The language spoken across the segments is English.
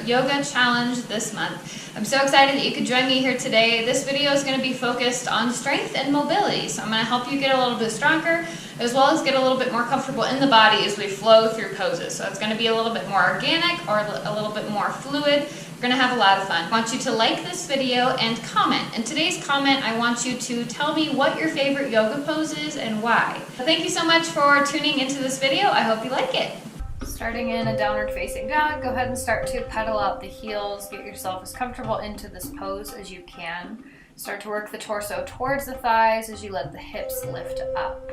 yoga challenge this month. I'm so excited that you could join me here today. This video is going to be focused on strength and mobility. So I'm going to help you get a little bit stronger as well as get a little bit more comfortable in the body as we flow through poses. So it's going to be a little bit more organic or a little bit more fluid. We're going to have a lot of fun. I want you to like this video and comment. In today's comment, I want you to tell me what your favorite yoga pose is and why. So thank you so much for tuning into this video. I hope you like it. Starting in a downward facing dog, go ahead and start to pedal out the heels. Get yourself as comfortable into this pose as you can. Start to work the torso towards the thighs as you let the hips lift up.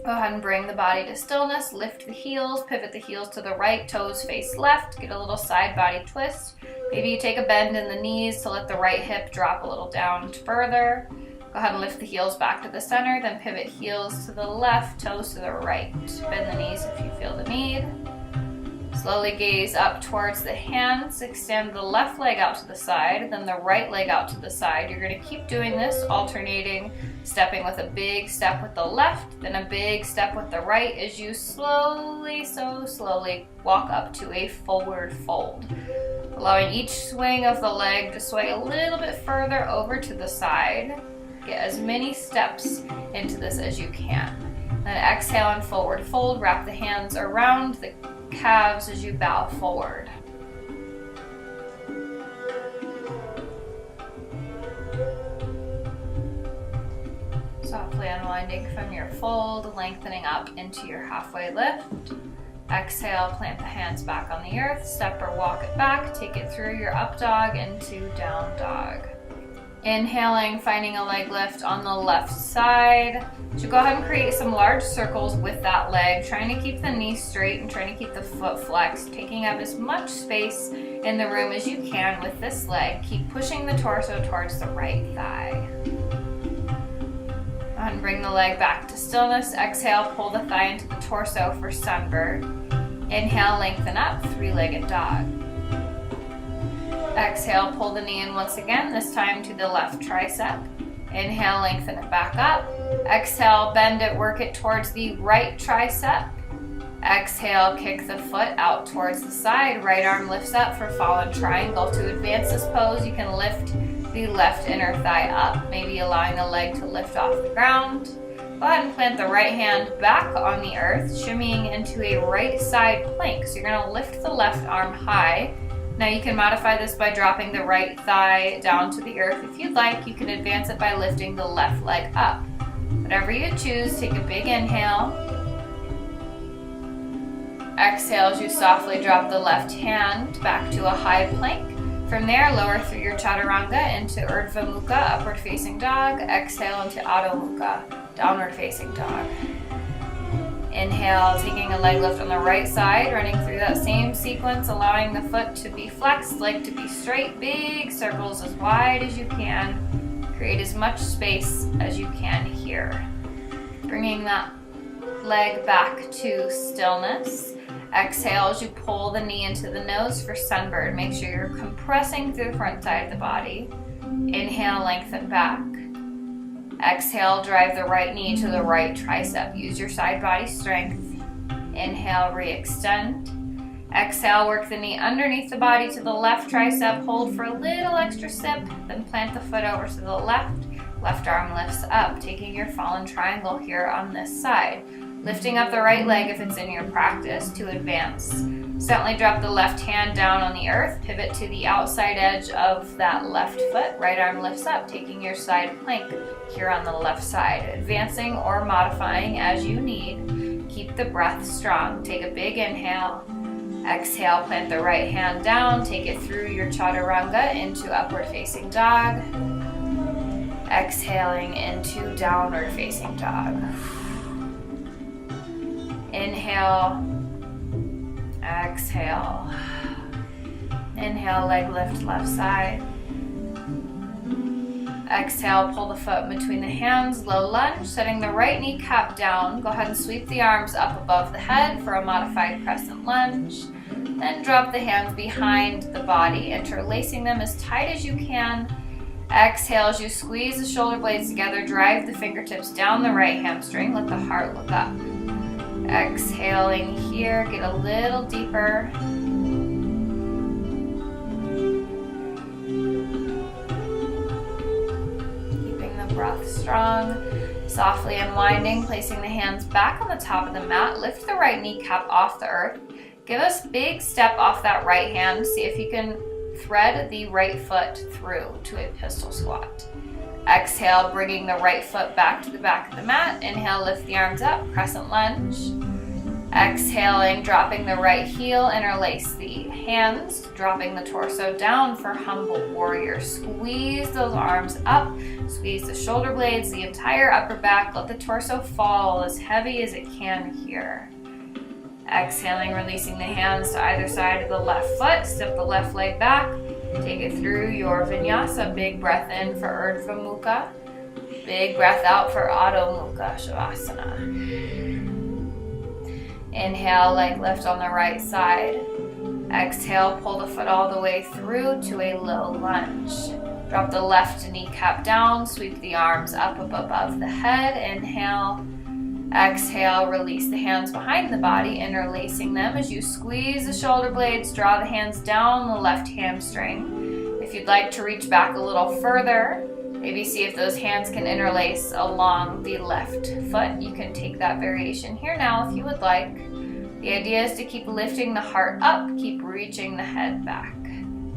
Go ahead and bring the body to stillness. Lift the heels, pivot the heels to the right, toes face left. Get a little side body twist. Maybe you take a bend in the knees to let the right hip drop a little down further. Go ahead and lift the heels back to the center, then pivot heels to the left, toes to the right. Bend the knees if you feel the need. Slowly gaze up towards the hands. Extend the left leg out to the side, then the right leg out to the side. You're going to keep doing this, alternating, stepping with a big step with the left, then a big step with the right as you slowly walk up to a forward fold. Allowing each swing of the leg to sway a little bit further over to the side. Get as many steps into this as you can. Then exhale and forward fold. Wrap the hands around the calves as you bow forward. Softly unwinding from your fold, lengthening up into your halfway lift. Exhale, plant the hands back on the earth, step or walk it back, take it through your up dog into down dog. Inhaling, finding a leg lift on the left side. So go ahead and create some large circles with that leg, trying to keep the knee straight and trying to keep the foot flexed, taking up as much space in the room as you can with this leg. Keep pushing the torso towards the right thigh. Go ahead and bring the leg back to stillness. Exhale, pull the thigh into the torso for sunbird. Inhale, lengthen up, three-legged dog. Exhale, pull the knee in once again, this time to the left tricep. Inhale, lengthen it back up. Exhale, bend it, work it towards the right tricep. Exhale, kick the foot out towards the side. Right arm lifts up for fallen triangle. To advance this pose, you can lift the left inner thigh up, maybe allowing the leg to lift off the ground. Go ahead and plant the right hand back on the earth, shimmying into a right side plank. So you're going to lift the left arm high. Now you can modify this by dropping the right thigh down to the earth. If you'd like, you can advance it by lifting the left leg up. Whatever you choose, take a big inhale. Exhale as you softly drop the left hand back to a high plank. From there, lower through your chaturanga into Urdhva Mukha, upward facing dog. Exhale into Adho Mukha, downward facing dog. Inhale, taking a leg lift on the right side, running through that same sequence, allowing the foot to be flexed, leg to be straight, big circles as wide as you can. Create as much space as you can here. Bringing that leg back to stillness. Exhale as you pull the knee into the nose for sunbird. Make sure you're compressing through the front side of the body. Inhale, lengthen back. Exhale, drive the right knee to the right tricep. Use your side body strength. Inhale, re-extend. Exhale, work the knee underneath the body to the left tricep. Hold for a little extra sip, then plant the foot over to the left. Left arm lifts up, taking your fallen triangle here on this side. Lifting up the right leg if it's in your practice to advance. Gently drop the left hand down on the earth, pivot to the outside edge of that left foot. Right arm lifts up, taking your side plank here on the left side. Advancing or modifying as you need. Keep the breath strong. Take a big inhale. Exhale, plant the right hand down, take it through your chaturanga into upward facing dog. Exhaling into downward facing dog. Inhale, exhale. Inhale, leg lift left side. Exhale, pull the foot between the hands, low lunge, setting the right kneecap down. Go ahead and sweep the arms up above the head for a modified crescent lunge. Then drop the hands behind the body, interlacing them as tight as you can. Exhale as you squeeze the shoulder blades together, drive the fingertips down the right hamstring, let the heart look up. Exhaling here, get a little deeper. breath strong. Softly unwinding, placing the hands back on the top of the mat. Lift the right kneecap off the earth. Give us a big step off that right hand. See if you can thread the right foot through to a pistol squat. Exhale, bringing the right foot back to the back of the mat. Inhale, lift the arms up, crescent lunge. Exhaling, dropping the right heel, interlace the hands, dropping the torso down for humble warrior. Squeeze those arms up, squeeze the shoulder blades, the entire upper back. Let the torso fall as heavy as it can here. Exhaling, releasing the hands to either side of the left foot. Step the left leg back. Take it through your vinyasa. Big breath in for Urdhva Mukha. Big breath out for Adho Mukha Shavasana. Inhale, leg lift on the right side. Exhale, pull the foot all the way through to a low lunge. Drop the left kneecap down. Sweep the arms up above the head. Inhale. Exhale, release the hands behind the body, interlacing them as you squeeze the shoulder blades, draw the hands down the left hamstring. If you'd like to reach back a little further, maybe see if those hands can interlace along the left foot. You can take that variation here now if you would like. The idea is to keep lifting the heart up, keep reaching the head back.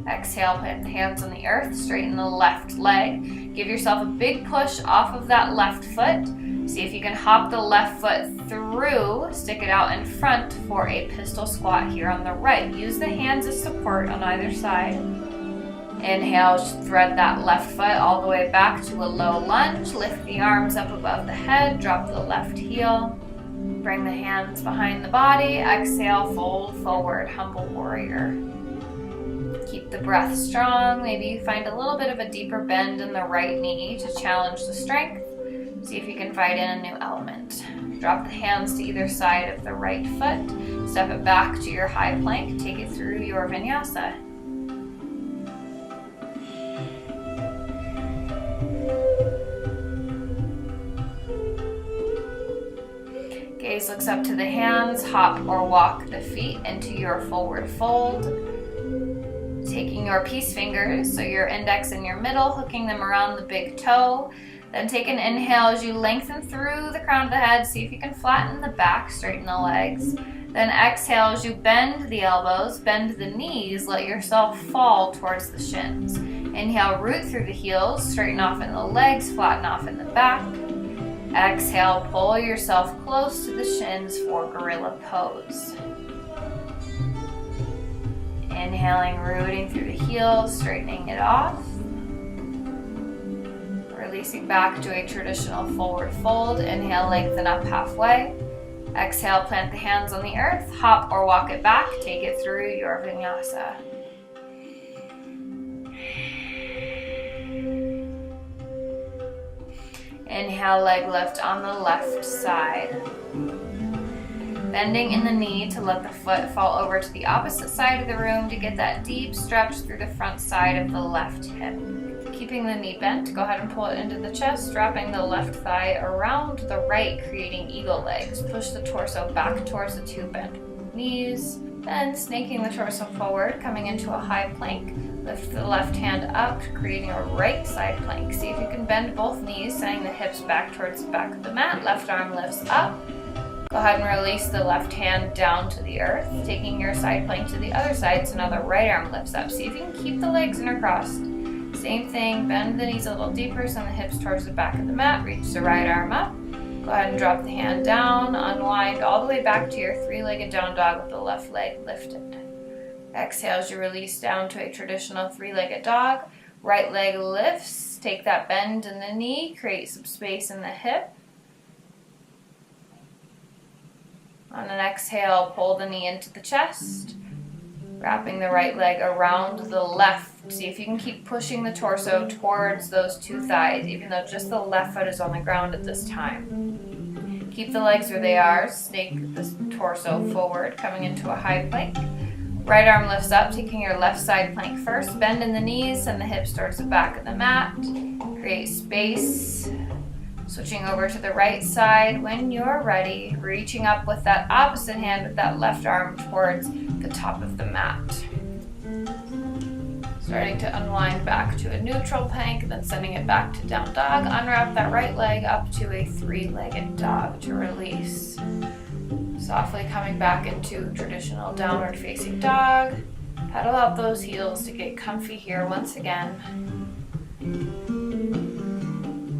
Exhale, plant the hands on the earth, straighten the left leg. Give yourself a big push off of that left foot. See if you can hop the left foot through, stick it out in front for a pistol squat here on the right. Use the hands as support on either side. Inhale, thread that left foot all the way back to a low lunge. Lift the arms up above the head, drop the left heel. Bring the hands behind the body. Exhale, fold forward, humble warrior. Keep the breath strong. Maybe you find a little bit of a deeper bend in the right knee to challenge the strength. See if you can fight in a new element. Drop the hands to either side of the right foot. Step it back to your high plank. Take it through your vinyasa. Gaze looks up to the hands. Hop or walk the feet into your forward fold. Taking your peace fingers, so your index and your middle, hooking them around the big toe. Then take an inhale as you lengthen through the crown of the head. See if you can flatten the back, straighten the legs. Then exhale as you bend the elbows, bend the knees, let yourself fall towards the shins. Inhale, root through the heels, straighten off in the legs, flatten off in the back. Exhale, pull yourself close to the shins for gorilla pose. Inhaling, rooting through the heels, straightening it off. Releasing back to a traditional forward fold. Inhale, lengthen up halfway. Exhale, plant the hands on the earth. Hop or walk it back. Take it through your vinyasa. Inhale, leg lift on the left side. Bending in the knee to let the foot fall over to the opposite side of the room to get that deep stretch through the front side of the left hip. Keeping the knee bent, go ahead and pull it into the chest, dropping the left thigh around the right, creating eagle legs. Push the torso back towards the two bent knees. Then snaking the torso forward, coming into a high plank. Lift the left hand up, creating a right side plank. See if you can bend both knees, sending the hips back towards the back of the mat. Left arm lifts up. Go ahead and release the left hand down to the earth, taking your side plank to the other side, so now the right arm lifts up. See if you can keep the legs intercrossed. Same thing, bend the knees a little deeper, send the hips towards the back of the mat, reach the right arm up. Go ahead and drop the hand down, unwind all the way back to your three-legged down dog with the left leg lifted. Exhale as you release down to a traditional three-legged dog. Right leg lifts, take that bend in the knee, create some space in the hip. On an exhale, pull the knee into the chest, wrapping the right leg around the left. See if you can keep pushing the torso towards those two thighs, even though just the left foot is on the ground at this time. Keep the legs where they are, snake the torso forward, coming into a high plank. Right arm lifts up, taking your left side plank first. Bend in the knees, send the hips towards the back of the mat. Create space. Switching over to the right side when you're ready, reaching up with that opposite hand with that left arm towards the top of the mat. Starting to unwind back to a neutral plank, then sending it back to down dog. Unwrap that right leg up to a three-legged dog to release. Softly coming back into traditional downward facing dog. Pedal out those heels to get comfy here once again.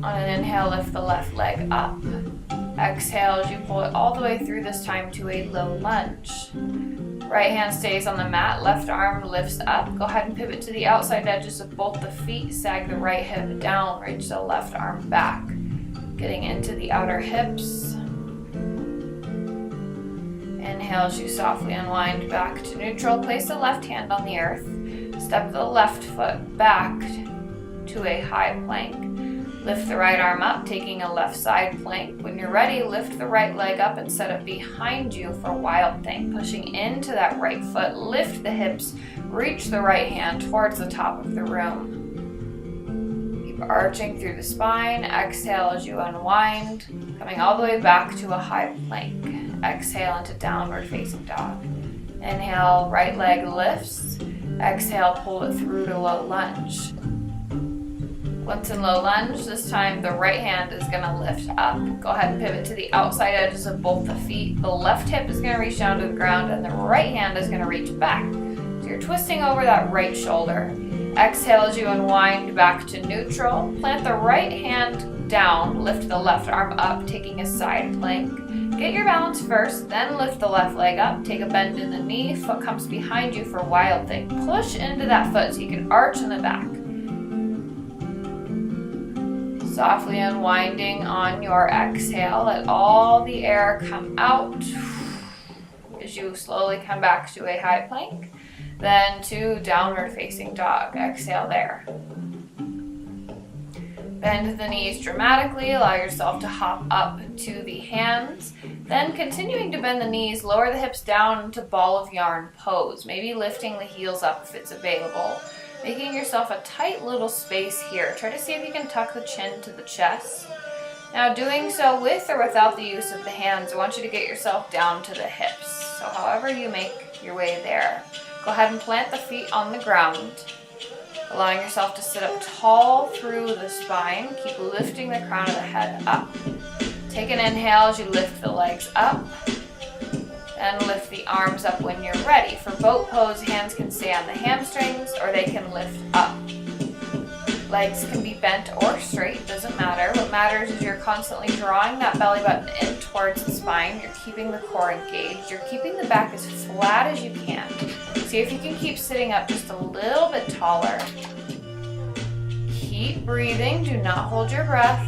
On an inhale, lift the left leg up. Exhale as you pull it all the way through, this time to a low lunge. Right hand stays on the mat, left arm lifts up. Go ahead and pivot to the outside edges of both the feet. Sag the right hip down, reach the left arm back. Getting into the outer hips. Inhale as you softly unwind back to neutral. Place the left hand on the earth. Step the left foot back to a high plank. Lift the right arm up, taking a left side plank. When you're ready, lift the right leg up and set it behind you for Wild Thing. Pushing into that right foot, lift the hips, reach the right hand towards the top of the room. Keep arching through the spine. Exhale as you unwind, coming all the way back to a high plank. Exhale into downward facing dog. Inhale, right leg lifts. Exhale, pull it through to low lunge. Once in low lunge, this time the right hand is going to lift up. Go ahead and pivot to the outside edges of both the feet. The left hip is going to reach down to the ground and the right hand is going to reach back. So you're twisting over that right shoulder. Exhale as you unwind back to neutral. Plant the right hand down, lift the left arm up, taking a side plank. Get your balance first, then lift the left leg up. Take a bend in the knee, foot comes behind you for Wild Thing. Push into that foot so you can arch in the back. Softly unwinding on your exhale, let all the air come out as you slowly come back to a high plank, then to downward facing dog. Exhale there. Bend the knees dramatically, allow yourself to hop up to the hands, then continuing to bend the knees, lower the hips down into ball of yarn pose, maybe lifting the heels up if it's available. Making yourself a tight little space here. Try to see if you can tuck the chin to the chest. Now doing so with or without the use of the hands, I want you to get yourself down to the hips. So however you make your way there. Go ahead and plant the feet on the ground, allowing yourself to sit up tall through the spine. Keep lifting the crown of the head up. Take an inhale as you lift the legs up. And lift the arms up when you're ready. For boat pose, hands can stay on the hamstrings or they can lift up. Legs can be bent or straight, doesn't matter. What matters is you're constantly drawing that belly button in towards the spine. You're keeping the core engaged. You're keeping the back as flat as you can. See if you can keep sitting up just a little bit taller. Keep breathing, do not hold your breath.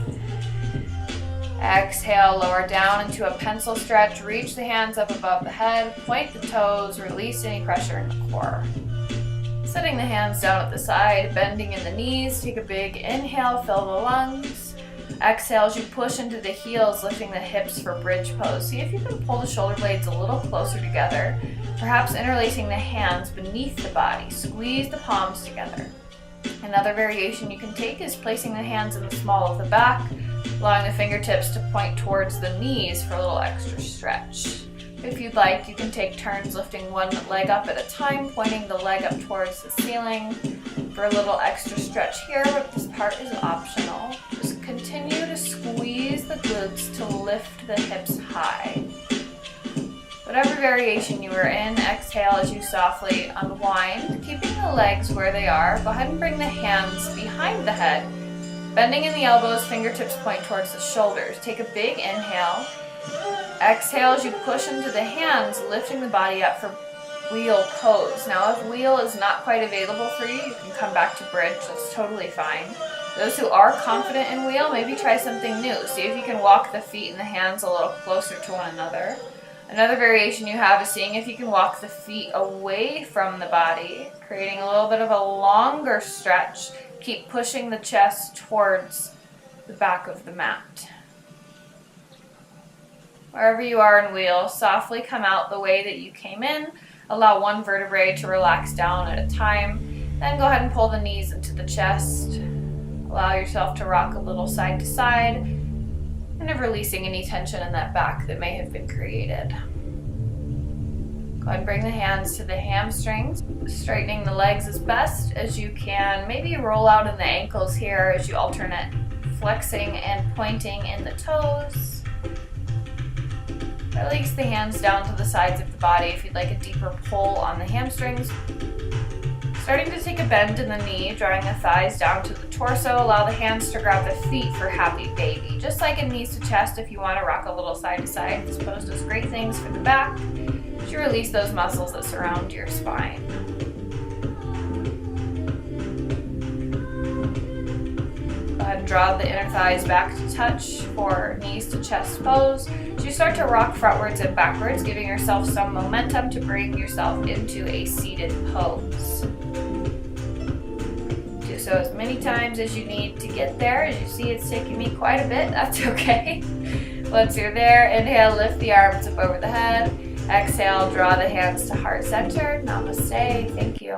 Exhale, lower down into a pencil stretch. Reach the hands up above the head. Point the toes. Release any pressure in the core. Setting the hands down at the side. Bending in the knees. Take a big inhale. Fill the lungs. Exhale as you push into the heels, lifting the hips for bridge pose. See if you can pull the shoulder blades a little closer together. Perhaps interlacing the hands beneath the body. Squeeze the palms together. Another variation you can take is placing the hands in the small of the back, allowing the fingertips to point towards the knees for a little extra stretch. If you'd like, you can take turns lifting one leg up at a time, pointing the leg up towards the ceiling for a little extra stretch here, but this part is optional. Just continue to squeeze the glutes to lift the hips high. Whatever variation you are in, exhale as you softly unwind, keeping the legs where they are. Go ahead and bring the hands behind the head. Bending in the elbows, fingertips point towards the shoulders. Take a big inhale. Exhale as you push into the hands, lifting the body up for wheel pose. Now if wheel is not quite available for you, you can come back to bridge. That's totally fine. Those who are confident in wheel, maybe try something new. See if you can walk the feet and the hands a little closer to one another. Another variation you have is seeing if you can walk the feet away from the body, creating a little bit of a longer stretch. Keep pushing the chest towards the back of the mat. Wherever you are in wheel, softly come out the way that you came in. Allow one vertebrae to relax down at a time. Then go ahead and pull the knees into the chest. Allow yourself to rock a little side to side, kind of releasing any tension in that back that may have been created. Go ahead and bring the hands to the hamstrings, straightening the legs as best as you can. Maybe roll out in the ankles here as you alternate flexing and pointing in the toes. Release the hands down to the sides of the body if you'd like a deeper pull on the hamstrings. Starting to take a bend in the knee, drawing the thighs down to the torso. Allow the hands to grab the feet for happy baby. Just like in knees to chest, if you want to rock a little side to side, this pose does great things for the back as you release those muscles that surround your spine. Go ahead and draw the inner thighs back to touch for knees to chest pose. As you start to rock frontwards and backwards, giving yourself some momentum to bring yourself into a seated pose. Do so as many times as you need to get there. As you see, it's taking me quite a bit. That's okay. Once you're there, inhale, lift the arms up over the head. Exhale, draw the hands to heart center. Namaste. Thank you.